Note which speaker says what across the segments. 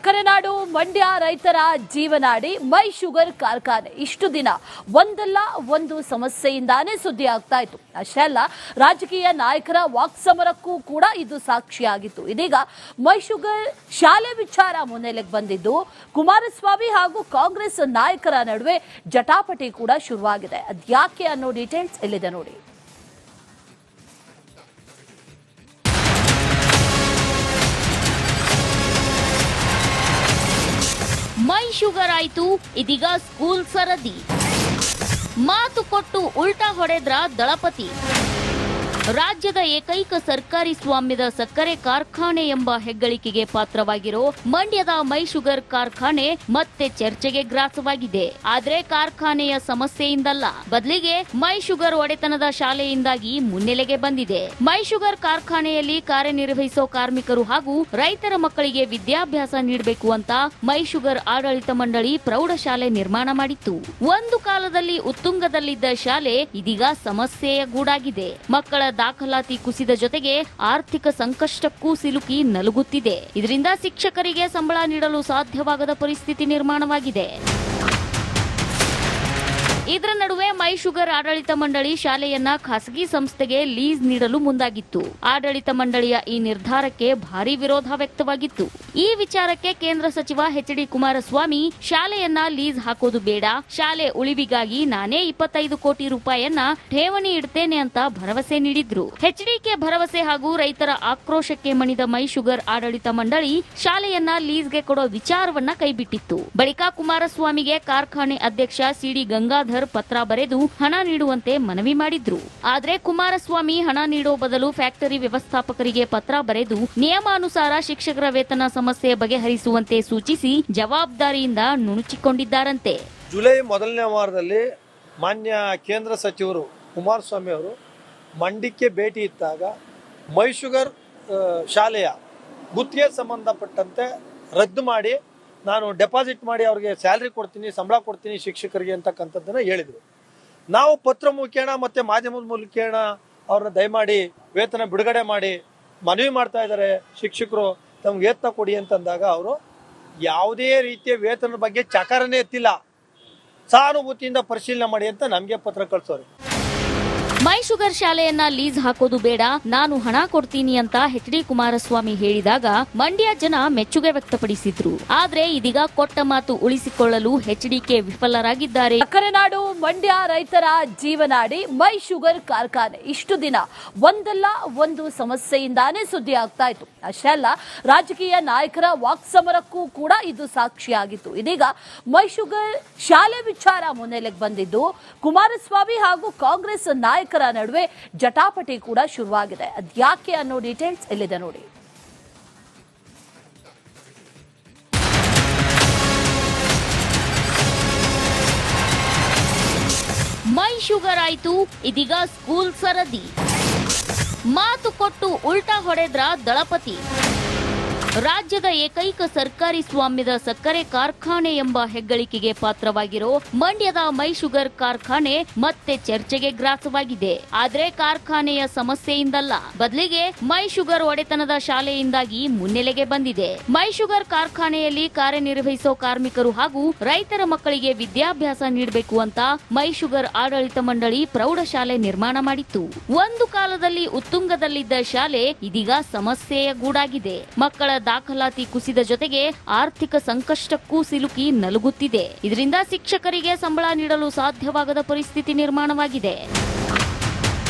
Speaker 1: ಸಕ್ಕರೆನಾಡು ಮಂಡ್ಯ ರೈತರ ಜೀವನಾಡಿ ಮೈ ಶುಗರ್ ಕಾರ್ಖಾನೆ ಇಷ್ಟು ದಿನ ಒಂದಲ್ಲ ಒಂದು ಸಮಸ್ಯೆಯಿಂದಾನೇ ಸುದ್ದಿ ಆಗ್ತಾ ಇತ್ತು. ಅಷ್ಟೇ ಅಲ್ಲ, ರಾಜಕೀಯ ನಾಯಕರ ವಾಕ್ಸಮರಕ್ಕೂ ಕೂಡ ಇದು ಸಾಕ್ಷಿಯಾಗಿತ್ತು. ಇದೀಗ ಮೈ ಶುಗರ್ ಶಾಲೆ ವಿಚಾರ ಮುನ್ನೆಲೆಗೆ ಬಂದಿದ್ದು ಕುಮಾರಸ್ವಾಮಿ ಹಾಗೂ ಕಾಂಗ್ರೆಸ್ ನಾಯಕರ ನಡುವೆ ಜಟಾಪಟಿ ಕೂಡ ಶುರುವಾಗಿದೆ. ಅದ್ಯಾಕೆ ಅನ್ನೋ ಡೀಟೇಲ್ಸ್ ಎಲ್ಲಿದೆ ನೋಡಿ.
Speaker 2: ಮೈ ಶುಗರ್ ಆಯ್ತು, ಇದೀಗ ಸ್ಕೂಲ್ ಸರದಿ. ಮಾತು ಕೊಟ್ಟು ಉಲ್ಟಾ ಹೊಡೆದ್ರ ದಳಪತಿ. ರಾಜ್ಯದ ಏಕೈಕ ಸರ್ಕಾರಿ ಸ್ವಾಮ್ಯದ ಸಕ್ಕರೆ ಕಾರ್ಖಾನೆ ಎಂಬ ಹೆಗ್ಗಳಿಕೆಗೆ ಪಾತ್ರವಾಗಿರೋ ಮಂಡ್ಯದ ಮೈ ಶುಗರ್ ಕಾರ್ಖಾನೆ ಮತ್ತೆ ಚರ್ಚೆಗೆ ಗ್ರಾಸವಾಗಿದೆ. ಆದ್ರೆ ಕಾರ್ಖಾನೆಯ ಸಮಸ್ಯೆಯಿಂದಲ್ಲ, ಬದಲಿಗೆ ಮೈ ಶುಗರ್ ಒಡೆತನದ ಶಾಲೆಯಿಂದಾಗಿ ಮುನ್ನೆಲೆಗೆ ಬಂದಿದೆ. ಮೈ ಶುಗರ್ ಕಾರ್ಖಾನೆಯಲ್ಲಿ ಕಾರ್ಯನಿರ್ವಹಿಸೋ ಕಾರ್ಮಿಕರು ಹಾಗೂ ರೈತರ ಮಕ್ಕಳಿಗೆ ವಿದ್ಯಾಭ್ಯಾಸ ನೀಡಬೇಕು ಅಂತ ಮೈ ಶುಗರ್ ಆಡಳಿತ ಮಂಡಳಿ ಪ್ರೌಢಶಾಲೆ ನಿರ್ಮಾಣ ಮಾಡಿತ್ತು. ಒಂದು ಕಾಲದಲ್ಲಿ ಉತ್ತುಂಗದಲ್ಲಿದ್ದ ಶಾಲೆ ಇದೀಗ ಸಮಸ್ಯೆಯ ಗೂಡಾಗಿದೆ. ಮಕ್ಕಳ ದಾಖಲಾತಿ ಕುಸಿದ ಜೊತೆಗೆ ಆರ್ಥಿಕ ಸಂಕಷ್ಟಕ್ಕೂ ಸಿಲುಕಿ ನಲುಗುತ್ತಿದೆ. ಇದರಿಂದ ಶಿಕ್ಷಕರಿಗೆ ಸಂಬಳ ನೀಡಲು ಸಾಧ್ಯವಾಗದ ಪರಿಸ್ಥಿತಿ ನಿರ್ಮಾಣವಾಗಿದೆ. ಇದರ ನಡುವೆ ಮೈ ಶುಗರ್ ಆಡಳಿತ ಮಂಡಳಿ ಶಾಲೆಯನ್ನ ಖಾಸಗಿ ಸಂಸ್ಥೆಗೆ ಲೀಸ್ ನೀಡಲು ಮುಂದಾಗಿತ್ತು. ಆಡಳಿತ ಮಂಡಳಿಯ ಈ ನಿರ್ಧಾರಕ್ಕೆ ಭಾರಿ ವಿರೋಧ ವ್ಯಕ್ತವಾಗಿತ್ತು. ಈ ವಿಚಾರಕ್ಕೆ ಕೇಂದ್ರ ಸಚಿವ ಎಚ್.ಡಿ. ಕುಮಾರಸ್ವಾಮಿ ಶಾಲೆಯನ್ನ ಲೀಸ್ ಹಾಕೋದು ಬೇಡ, ಶಾಲೆ ಉಳಿವಿಗಾಗಿ ನಾನೇ 25 ಕೋಟಿ ರೂಪಾಯಿಯನ್ನ ಠೇವಣಿ ಇಡ್ತೇನೆ ಅಂತ ಭರವಸೆ ನೀಡಿದ್ರು. ಎಚ್ಡಿಕೆ ಭರವಸೆ ಹಾಗೂ ರೈತರ ಆಕ್ರೋಶಕ್ಕೆ ಮಣಿದ ಮೈ ಶುಗರ್ ಆಡಳಿತ ಮಂಡಳಿ ಶಾಲೆಯನ್ನ ಲೀಸ್ಗೆ ಕೊಡೋ ವಿಚಾರವನ್ನ ಕೈಬಿಟ್ಟಿತ್ತು. ಬಳಿಕ ಕುಮಾರಸ್ವಾಮಿಗೆ ಕಾರ್ಖಾನೆ ಅಧ್ಯಕ್ಷ ಸಿ.ಡಿ. ಗಂಗಾಧರ್ ಪತ್ರ ಬರೆದು ಹಣ ನೀಡುವಂತೆ ಮನವಿ ಮಾಡಿದ್ರು. ಆದ್ರೆ ಕುಮಾರಸ್ವಾಮಿ ಹಣ ನೀಡೋ ಬದಲು ಫ್ಯಾಕ್ಟರಿ ವ್ಯವಸ್ಥಾಪಕರಿಗೆ ಪತ್ರ ಬರೆದು ನಿಯಮಾನುಸಾರ ಶಿಕ್ಷಕರ ವೇತನ ಸಮಸ್ಯೆ ಬಗೆಹರಿಸುವಂತೆ ಸೂಚಿಸಿ ಜವಾಬ್ದಾರಿಯಿಂದ ನುಣುಚಿಕೊಂಡಿದ್ದಾರಂತೆ.
Speaker 3: ಜುಲೈ ಮೊದಲನೇ ವಾರದಲ್ಲಿ ಮಾನ್ಯ ಕೇಂದ್ರ ಸಚಿವರು ಕುಮಾರಸ್ವಾಮಿ ಅವರು ಮಂಡ್ಯಕ್ಕೆ ಭೇಟಿ ಇದ್ದಾಗ ಮೈ ಶುಗರ್ ಶಾಲೆಯ ಗುತ್ತಿಗೆ ಸಂಬಂಧಪಟ್ಟಂತೆ ರದ್ದು ಮಾಡಿ ನಾನು ಡೆಪಾಸಿಟ್ ಮಾಡಿ ಅವ್ರಿಗೆ ಸ್ಯಾಲ್ರಿ ಕೊಡ್ತೀನಿ, ಸಂಬಳ ಕೊಡ್ತೀನಿ ಶಿಕ್ಷಕರಿಗೆ ಅಂತಕ್ಕಂಥದ್ದನ್ನು ಹೇಳಿದರು. ನಾವು ಪತ್ರ ಮುಖೇಣ ಮತ್ತು ಮಾಧ್ಯಮದ ಮೂಲಕೇಣ ಅವ್ರನ್ನ ದಯಮಾಡಿ ವೇತನ ಬಿಡುಗಡೆ ಮಾಡಿ ಮನವಿ ಮಾಡ್ತಾ ಇದ್ದಾರೆ, ಶಿಕ್ಷಕರು ತಮ್ಗೆ ವೇತನ ಕೊಡಿ ಅಂತಂದಾಗ ಅವರು ಯಾವುದೇ ರೀತಿಯ ವೇತನದ ಬಗ್ಗೆ ಚಕಾರನೇ ಎತ್ತಿಲ್ಲ, ಸಹಾನುಭೂತಿಯಿಂದ ಪರಿಶೀಲನೆ ಮಾಡಿ ಅಂತ ನಮಗೆ ಪತ್ರ ಕಳಿಸೋರು.
Speaker 2: ಮೈ ಶುಗರ್ ಶಾಲೆಯನ್ನ ಲೀಸ್ ಹಾಕೋದು ಬೇಡ, ನಾನು ಹಣ ಕೊಡ್ತೀನಿ ಅಂತ ಎಚ್.ಡಿ. ಕುಮಾರಸ್ವಾಮಿ ಹೇಳಿದಾಗ ಮಂಡ್ಯ ಜನ ಮೆಚ್ಚುಗೆ ವ್ಯಕ್ತಪಡಿಸಿದ್ರು. ಆದ್ರೆ ಇದೀಗ ಕೊಟ್ಟ ಮಾತು ಉಳಿಸಿಕೊಳ್ಳಲು ಎಚ್ಡಿಕೆ ವಿಫಲರಾಗಿದ್ದಾರೆ.
Speaker 1: ಸಕ್ಕರೆನಾಡು ಮಂಡ್ಯ ರೈತರ ಜೀವನಾಡಿ ಮೈ ಶುಗರ್ ಕಾರ್ಖಾನೆ ಇಷ್ಟು ದಿನ ಒಂದಲ್ಲ ಒಂದು ಸಮಸ್ಯೆಯಿಂದಾನೇ ಸುದ್ದಿ ಆಗ್ತಾ ಇತ್ತು. ಅಷ್ಟೇ ಅಲ್ಲ, ರಾಜಕೀಯ ನಾಯಕರ ವಾಕ್ಸಮರಕ್ಕೂ ಕೂಡ ಇದು ಸಾಕ್ಷಿಯಾಗಿತ್ತು. ಇದೀಗ ಮೈ ಶುಗರ್ ಶಾಲೆ ವಿಚಾರ ಮುನ್ನೆಲೆಗೆ ಬಂದಿದ್ದು ಕುಮಾರಸ್ವಾಮಿ ಹಾಗೂ ಕಾಂಗ್ರೆಸ್ ನಾಯಕರ ನಡುವೆ ಜಟಾಪಟಿ ಕೂಡ ಶುರುವಾಗಿದೆ. ಅದ್ಯಾಕೆ ಅನ್ನೋ ಡೀಟೇಲ್ಸ್ ಎಲ್ಲಿದೆ ನೋಡಿ.
Speaker 2: ಮೈ ಶುಗರ್ ಆಯ್ತು, ಇದೀಗ ಸ್ಕೂಲ್ ಸರದಿ. ಮಾತು ಕೊಟ್ಟು ಉಲ್ಟಾ ಹೊಡೆದ್ರ ದಳಪತಿ. ರಾಜ್ಯದ ಏಕೈಕ ಸರ್ಕಾರಿ ಸ್ವಾಮ್ಯದ ಸಕ್ಕರೆ ಕಾರ್ಖಾನೆ ಎಂಬ ಹೆಗ್ಗಳಿಕೆಗೆ ಪಾತ್ರವಾಗಿರೋ ಮಂಡ್ಯದ ಮೈ ಶುಗರ್ ಕಾರ್ಖಾನೆ ಮತ್ತೆ ಚರ್ಚೆಗೆ ಗ್ರಾಸವಾಗಿದೆ. ಆದ್ರೆ ಕಾರ್ಖಾನೆಯ ಸಮಸ್ಯೆಯಿಂದಲ್ಲ, ಬದಲಿಗೆ ಮೈ ಶುಗರ್ ಒಡೆತನದ ಶಾಲೆಯಿಂದಾಗಿ ಮುನ್ನೆಲೆಗೆ ಬಂದಿದೆ. ಮೈ ಶುಗರ್ ಕಾರ್ಖಾನೆಯಲ್ಲಿ ಕಾರ್ಯನಿರ್ವಹಿಸೋ ಕಾರ್ಮಿಕರು ಹಾಗೂ ರೈತರ ಮಕ್ಕಳಿಗೆ ವಿದ್ಯಾಭ್ಯಾಸ ನೀಡಬೇಕು ಅಂತ ಮೈ ಶುಗರ್ ಆಡಳಿತ ಮಂಡಳಿ ಪ್ರೌಢಶಾಲೆ ನಿರ್ಮಾಣ ಮಾಡಿತ್ತು. ಒಂದು ಕಾಲದಲ್ಲಿ ಉತ್ತುಂಗದಲ್ಲಿದ್ದ ಶಾಲೆ ಇದೀಗ ಸಮಸ್ಯೆಯ ಗೂಡಾಗಿದೆ. ಮಕ್ಕಳ ದಾಖಲಾತಿ ಕುಸಿದ ಜೊತೆಗೆ ಆರ್ಥಿಕ ಸಂಕಷ್ಟಕ್ಕೂ ಸಿಲುಕಿ ನಲುಗುತ್ತಿದೆ. ಇದರಿಂದ ಶಿಕ್ಷಕರಿಗೆ ಸಂಬಳ ನೀಡಲು ಸಾಧ್ಯವಾಗದ ಪರಿಸ್ಥಿತಿ ನಿರ್ಮಾಣವಾಗಿದೆ.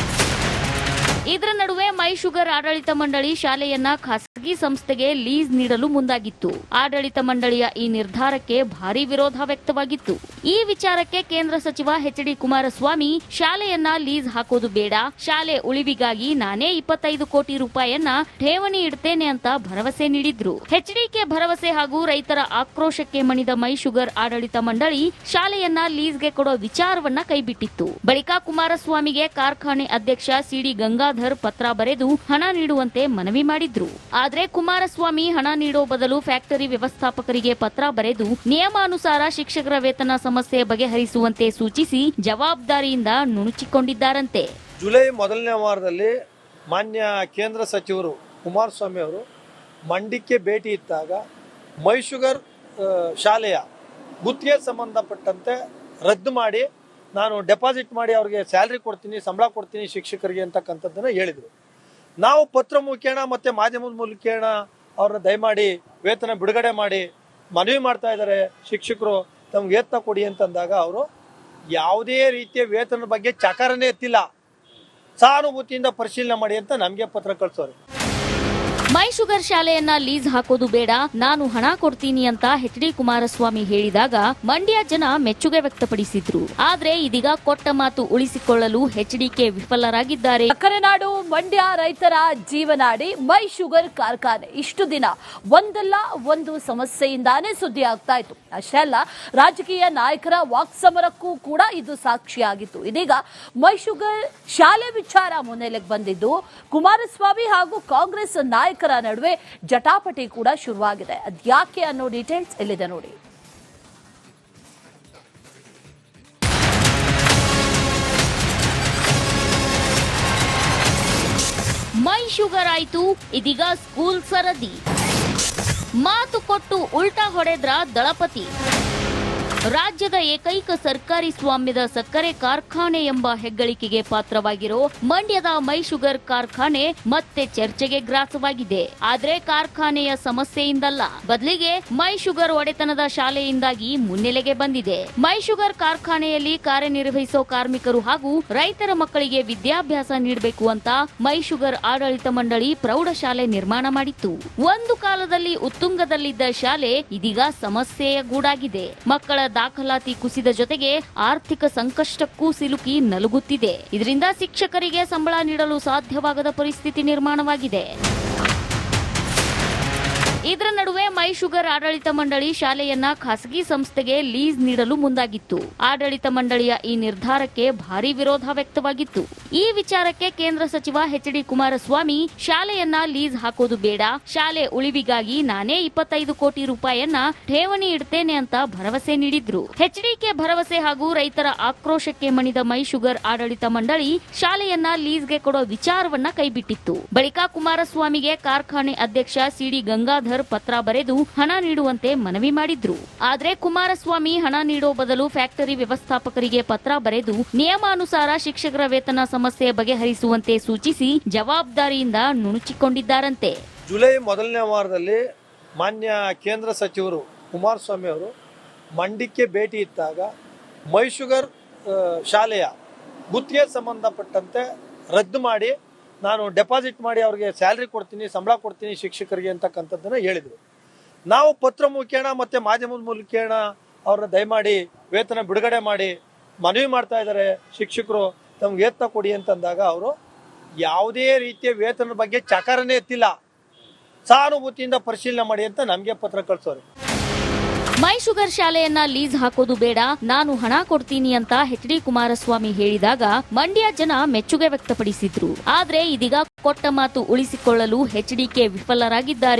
Speaker 2: ಇದರ ನಡುವೆ ಮೈ ಶುಗರ್ ಆಡಳಿತ ಮಂಡಳಿ ಶಾಲೆಯನ್ನ ಖಾಸಗಿ ಸಂಸ್ಥೆಗೆ ಲೀಸ್ ನೀಡಲು ಮುಂದಾಗಿತ್ತು. ಆಡಳಿತ ಮಂಡಳಿಯ ಈ ನಿರ್ಧಾರಕ್ಕೆ ಭಾರಿ ವಿರೋಧ ವ್ಯಕ್ತವಾಗಿತ್ತು. ಈ ವಿಚಾರಕ್ಕೆ ಕೇಂದ್ರ ಸಚಿವ ಎಚ್.ಡಿ. ಕುಮಾರಸ್ವಾಮಿ ಶಾಲೆಯನ್ನ ಲೀಸ್ ಹಾಕೋದು ಬೇಡ, ಶಾಲೆ ಉಳಿವಿಗಾಗಿ ನಾನೇ 25 ಕೋಟಿ ರೂಪಾಯಿಯನ್ನ ಠೇವಣಿ ಇಡ್ತೇನೆ ಅಂತ ಭರವಸೆ ನೀಡಿದ್ರು. ಎಚ್ಡಿಕೆ ಭರವಸೆ ಹಾಗೂ ರೈತರ ಆಕ್ರೋಶಕ್ಕೆ ಮಣಿದ ಮೈ ಶುಗರ್ ಆಡಳಿತ ಮಂಡಳಿ ಶಾಲೆಯನ್ನ ಲೀಸ್ಗೆ ಕೊಡೋ ವಿಚಾರವನ್ನ ಕೈಬಿಟ್ಟಿತ್ತು. ಬಳಿಕ ಕುಮಾರಸ್ವಾಮಿಗೆ ಕಾರ್ಖಾನೆ ಅಧ್ಯಕ್ಷ ಸಿ.ಡಿ. ಗಂಗಾಧರ್ ಪತ್ರ ಬರೆದು ಹಣ ನೀಡುವಂತೆ ಮನವಿ ಮಾಡಿದ್ರು. ಆದ್ರೆ ಕುಮಾರಸ್ವಾಮಿ ಹಣ ನೀಡೋ ಬದಲು ಫ್ಯಾಕ್ಟರಿ ವ್ಯವಸ್ಥಾಪಕರಿಗೆ ಪತ್ರ ಬರೆದು ನಿಯಮಾನುಸಾರ ಶಿಕ್ಷಕರ ವೇತನ ಸಮಸ್ಯೆ ಬಗೆಹರಿಸುವಂತೆ ಸೂಚಿಸಿ ಜವಾಬ್ದಾರಿಯಿಂದ ನುಣುಚಿಕೊಂಡಿದ್ದಾರಂತೆ.
Speaker 3: ಜುಲೈ ಮೊದಲನೇ ವಾರದಲ್ಲಿ ಮಾನ್ಯ ಕೇಂದ್ರ ಸಚಿವರು ಕುಮಾರಸ್ವಾಮಿ ಅವರು ಮಂಡ್ಯಕ್ಕೆ ಭೇಟಿ ಇದ್ದಾಗ ಮೈ ಶುಗರ್ ಶಾಲೆಯ ಗುತ್ತಿಗೆ ಸಂಬಂಧಪಟ್ಟಂತೆ ರದ್ದು ಮಾಡಿ ನಾನು ಡೆಪಾಸಿಟ್ ಮಾಡಿ ಅವ್ರಿಗೆ ಸ್ಯಾಲ್ರಿ ಕೊಡ್ತೀನಿ, ಸಂಬಳ ಕೊಡ್ತೀನಿ ಶಿಕ್ಷಕರಿಗೆ ಅಂತಕ್ಕಂಥದ್ದನ್ನು ಹೇಳಿದರು. ನಾವು ಪತ್ರ ಮುಖೇನ ಮತ್ತು ಮಾಧ್ಯಮದ ಮೂಲಕೇನ ಅವ್ರನ್ನ ದಯಮಾಡಿ ವೇತನ ಬಿಡುಗಡೆ ಮಾಡಿ ಮನವಿ ಮಾಡ್ತಾ ಇದ್ದಾರೆ, ಶಿಕ್ಷಕರು ತಮ್ಗೆ ವೇತನ ಕೊಡಿ ಅಂತಂದಾಗ ಅವರು ಯಾವುದೇ ರೀತಿಯ ವೇತನದ ಬಗ್ಗೆ ಚಕಾರನೇ ಎತ್ತಿಲ್ಲ, ಸಹಾನುಭೂತಿಯಿಂದ ಪರಿಶೀಲನೆ ಮಾಡಿ ಅಂತ ನಮಗೆ ಪತ್ರ ಕಳಿಸೋರು.
Speaker 2: ಮೈ ಶುಗರ್ ಶಾಲೆಯನ್ನ ಲೀಸ್ ಹಾಕೋದು ಬೇಡ, ನಾನು ಹಣ ಕೊಡ್ತೀನಿ ಅಂತ ಎಚ್.ಡಿ. ಕುಮಾರಸ್ವಾಮಿ ಹೇಳಿದಾಗ ಮಂಡ್ಯ ಜನ ಮೆಚ್ಚುಗೆ ವ್ಯಕ್ತಪಡಿಸಿದ್ರು. ಆದ್ರೆ ಇದೀಗ ಕೊಟ್ಟ ಮಾತು ಉಳಿಸಿಕೊಳ್ಳಲು ಎಚ್.ಡಿ.ಕೆ ವಿಫಲರಾಗಿದ್ದಾರೆ.
Speaker 1: ಸಕ್ಕರೆ ನಾಡು ಮಂಡ್ಯ ರೈತರ ಜೀವನಾಡಿ ಮೈ ಶುಗರ್ ಕಾರ್ಖಾನೆ ಇಷ್ಟು ದಿನ ಒಂದಲ್ಲ ಒಂದು ಸಮಸ್ಯೆಯಿಂದಾನೇ ಸುದ್ದಿ ಆಗ್ತಾ ಇತ್ತು. ಅಷ್ಟೇ ಅಲ್ಲ, ರಾಜಕೀಯ ನಾಯಕರ ವಾಕ್ಸಮರಕ್ಕೂ ಕೂಡ ಇದು ಸಾಕ್ಷಿಯಾಗಿತ್ತು. ಇದೀಗ ಮೈ ಶುಗರ್ ಶಾಲೆ ವಿಚಾರ ಮುನ್ನೆಲೆಗೆ ಬಂದಿದ್ದು ಕುಮಾರಸ್ವಾಮಿ ಹಾಗೂ ಕಾಂಗ್ರೆಸ್ ನಾಯಕರ ನಡುವೆ ಜಟಾಪಟಿ ಕೂಡ ಶುರುವಾಗಿದೆ. ಅದ್ಯಾಕೆ ಅನ್ನೋ ಡೀಟೇಲ್ಸ್ ಇಲ್ಲಿದೆ ನೋಡಿ.
Speaker 2: ಮೈ ಶುಗರ್ ಆಯ್ತು, ಇದೀಗ ಸ್ಕೂಲ್ ಸರದಿ. ಮಾತು ಕೊಟ್ಟು ಉಲ್ಟಾ ಹೊಡೆದ್ರ ದಳಪತಿ. ರಾಜ್ಯದ ಏಕೈಕ ಸರ್ಕಾರಿ ಸ್ವಾಮ್ಯದ ಸಕ್ಕರೆ ಕಾರ್ಖಾನೆ ಎಂಬ ಹೆಗ್ಗಳಿಕೆಗೆ ಪಾತ್ರವಾಗಿರೋ ಮಂಡ್ಯದ ಮೈ ಶುಗರ್ ಕಾರ್ಖಾನೆ ಮತ್ತೆ ಚರ್ಚೆಗೆ ಗ್ರಾಸವಾಗಿದೆ. ಆದ್ರೆ ಕಾರ್ಖಾನೆಯ ಸಮಸ್ಯೆಯಿಂದಲ್ಲ, ಬದಲಿಗೆ ಮೈ ಶುಗರ್ ಒಡೆತನದ ಶಾಲೆಯಿಂದಾಗಿ ಮುನ್ನೆಲೆಗೆ ಬಂದಿದೆ. ಮೈ ಶುಗರ್ ಕಾರ್ಖಾನೆಯಲ್ಲಿ ಕಾರ್ಯನಿರ್ವಹಿಸೋ ಕಾರ್ಮಿಕರು ಹಾಗೂ ರೈತರ ಮಕ್ಕಳಿಗೆ ವಿದ್ಯಾಭ್ಯಾಸ ನೀಡಬೇಕು ಅಂತ ಮೈ ಶುಗರ್ ಆಡಳಿತ ಮಂಡಳಿ ಪ್ರೌಢಶಾಲೆ ನಿರ್ಮಾಣ ಮಾಡಿತ್ತು. ಒಂದು ಕಾಲದಲ್ಲಿ ಉತ್ತುಂಗದಲ್ಲಿದ್ದ ಶಾಲೆ ಇದೀಗ ಸಮಸ್ಯೆಯ ಗೂಡಾಗಿದೆ. ಮಕ್ಕಳ ದಾಖಲಾತಿ ಕುಸಿದ ಜೊತೆಗೆ ಆರ್ಥಿಕ ಸಂಕಷ್ಟಕ್ಕೂ ಸಿಲುಕಿ ನಲುಗುತ್ತಿದೆ. ಇದರಿಂದ ಶಿಕ್ಷಕರಿಗೆ ಸಂಬಳ ನೀಡಲು ಸಾಧ್ಯವಾಗದ ಪರಿಸ್ಥಿತಿ ನಿರ್ಮಾಣವಾಗಿದೆ. ಇದರ ನಡುವೆ ಮೈ ಶುಗರ್ ಆಡಳಿತ ಮಂಡಳಿ ಶಾಲೆಯನ್ನ ಖಾಸಗಿ ಸಂಸ್ಥೆಗೆ ಲೀಸ್ ನೀಡಲು ಮುಂದಾಗಿತ್ತು. ಆಡಳಿತ ಮಂಡಳಿಯ ಈ ನಿರ್ಧಾರಕ್ಕೆ ಭಾರೀ ವಿರೋಧ ವ್ಯಕ್ತವಾಗಿತ್ತು. ಈ ವಿಚಾರಕ್ಕೆ ಕೇಂದ್ರ ಸಚಿವ ಎಚ್.ಡಿ. ಕುಮಾರಸ್ವಾಮಿ ಶಾಲೆಯನ್ನ ಲೀಸ್ ಹಾಕೋದು ಬೇಡ, ಶಾಲೆ ಉಳಿವಿಗಾಗಿ ನಾನೇ 25 ಕೋಟಿ ರೂಪಾಯಿಯನ್ನ ಠೇವಣಿ ಇಡ್ತೇನೆ ಅಂತ ಭರವಸೆ ನೀಡಿದ್ರು. ಎಚ್.ಡಿ.ಕೆ ಭರವಸೆ ಹಾಗೂ ರೈತರ ಆಕ್ರೋಶಕ್ಕೆ ಮಣಿದ ಮೈ ಶುಗರ್ ಆಡಳಿತ ಮಂಡಳಿ ಶಾಲೆಯನ್ನ ಲೀಸ್ಗೆ ಕೊಡೋ ವಿಚಾರವನ್ನ ಕೈಬಿಟ್ಟಿತ್ತು. ಬಳಿಕ ಕುಮಾರಸ್ವಾಮಿಗೆ ಕಾರ್ಖಾನೆ ಅಧ್ಯಕ್ಷ ಸಿ.ಡಿ. ಗಂಗಾಧರ್ ಪತ್ರ ಬರೆದು ಹಣ ನೀಡುವಂತೆ ಮನವಿ ಮಾಡಿದ್ರು. ಆದ್ರೆ ಕುಮಾರಸ್ವಾಮಿ ಹಣ ನೀಡೋ ಬದಲು ಫ್ಯಾಕ್ಟರಿ ವ್ಯವಸ್ಥಾಪಕರಿಗೆ ಪತ್ರ ಬರೆದು ನಿಯಮಾನುಸಾರ ಶಿಕ್ಷಕರ ವೇತನ ಸಮಸ್ಯೆ ಬಗೆಹರಿಸುವಂತೆ ಸೂಚಿಸಿ ಜವಾಬ್ದಾರಿಯಿಂದ ನುಣುಚಿಕೊಂಡಿದ್ದಾರಂತೆ.
Speaker 3: ಜುಲೈ ಮೊದಲನೇ ವಾರದಲ್ಲಿ ಮಾನ್ಯ ಕೇಂದ್ರ ಸಚಿವರು ಕುಮಾರಸ್ವಾಮಿ ಅವರು ಮಂಡ್ಯಕ್ಕೆ ಭೇಟಿ ಇದ್ದಾಗ ಮೈ ಶುಗರ್ ಶಾಲೆಯ ಗುತ್ತಿಗೆ ಸಂಬಂಧಪಟ್ಟಂತೆ ರದ್ದು ಮಾಡಿ ನಾನು ಡೆಪಾಸಿಟ್ ಮಾಡಿ ಅವ್ರಿಗೆ ಸ್ಯಾಲ್ರಿ ಕೊಡ್ತೀನಿ, ಸಂಬಳ ಕೊಡ್ತೀನಿ ಶಿಕ್ಷಕರಿಗೆ ಅಂತಕ್ಕಂಥದ್ದನ್ನು ಹೇಳಿದರು. ನಾವು ಪತ್ರ ಮುಖೇನ ಮತ್ತು ಮಾಧ್ಯಮದ ಮೂಲಕೇನ ಅವ್ರನ್ನ ದಯಮಾಡಿ ವೇತನ ಬಿಡುಗಡೆ ಮಾಡಿ ಮನವಿ ಮಾಡ್ತಾ ಇದ್ದಾರೆ, ಶಿಕ್ಷಕರು ತಮ್ಗೆ ವೇತನ ಕೊಡಿ ಅಂತಂದಾಗ ಅವರು ಯಾವುದೇ ರೀತಿಯ ವೇತನದ ಬಗ್ಗೆ ಚಕಾರನೇ ಎತ್ತಿಲ್ಲ, ಸಹಾನುಭೂತಿಯಿಂದ ಪರಿಶೀಲನೆ ಮಾಡಿ ಅಂತ ನಮಗೆ ಪತ್ರ ಕಳಿಸೋರು.
Speaker 2: ಮೈ ಶುಗರ್ ಶಾಲೆಯನ್ನ ಲೀಸ್ ಹಾಕೋದು ಬೇಡ, ನಾನು ಹಣ ಕೊಡ್ತೀನಿ ಅಂತ ಎಚ್.ಡಿ. ಕುಮಾರಸ್ವಾಮಿ ಹೇಳಿದಾಗ ಮಂಡ್ಯ ಜನ ಮೆಚ್ಚುಗೆ ವ್ಯಕ್ತಪಡಿಸಿದ್ರು. ಆದ್ರೆ ಇದೀಗ ಕೊಟ್ಟ ಮಾತು ಉಳಿಸಿಕೊಳ್ಳಲು ಎಚ್.ಡಿ.ಕೆ ವಿಫಲರಾಗಿದ್ದಾರೆ.